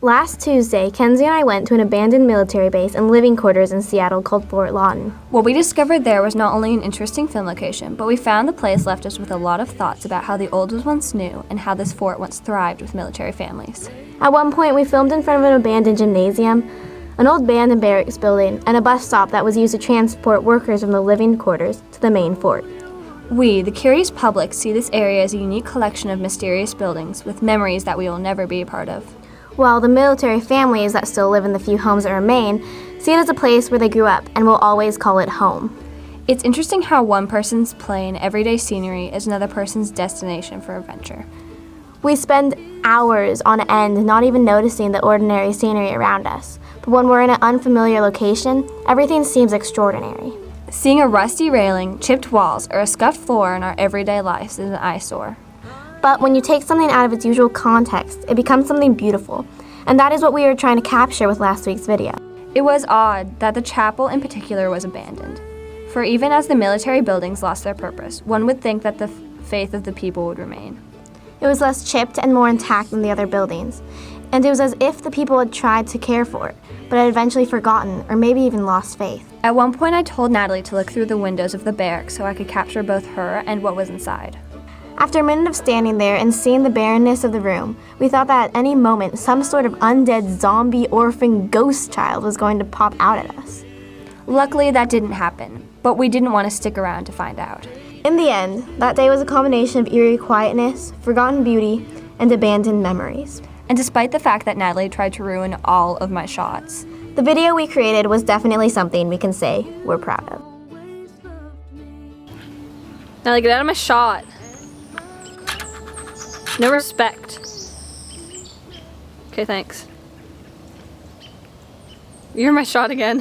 Last Tuesday, Kenzie and I went to an abandoned military base and living quarters in Seattle called Fort Lawton. What we discovered there was not only an interesting film location, but we found the place left us with a lot of thoughts about how the old was once new and how this fort once thrived with military families. At one point, we filmed in front of an abandoned gymnasium, an old band and barracks building, and a bus stop that was used to transport workers from the living quarters to the main fort. We, the curious public, see this area as a unique collection of mysterious buildings with memories that we will never be a part of. While the military families that still live in the few homes that remain see it as a place where they grew up and will always call it home. It's interesting how one person's plain, everyday scenery is another person's destination for adventure. We spend hours on end not even noticing the ordinary scenery around us, but when we're in an unfamiliar location, everything seems extraordinary. Seeing a rusty railing, chipped walls, or a scuffed floor in our everyday lives is an eyesore. But when you take something out of its usual context, it becomes something beautiful, and that is what we were trying to capture with last week's video. It was odd that the chapel in particular was abandoned. For even as the military buildings lost their purpose, one would think that the faith of the people would remain. It was less chipped and more intact than the other buildings, and it was as if the people had tried to care for it, but had eventually forgotten or maybe even lost faith. At one point I told Natalie to look through the windows of the barracks so I could capture both her and what was inside. After a minute of standing there and seeing the barrenness of the room, we thought that at any moment some sort of undead zombie orphan ghost child was going to pop out at us. Luckily that didn't happen, but we didn't want to stick around to find out. In the end, that day was a combination of eerie quietness, forgotten beauty, and abandoned memories. And despite the fact that Natalie tried to ruin all of my shots, the video we created was definitely something we can say we're proud of. Natalie, get out of my shot. No respect. Okay, thanks. You're my shot again.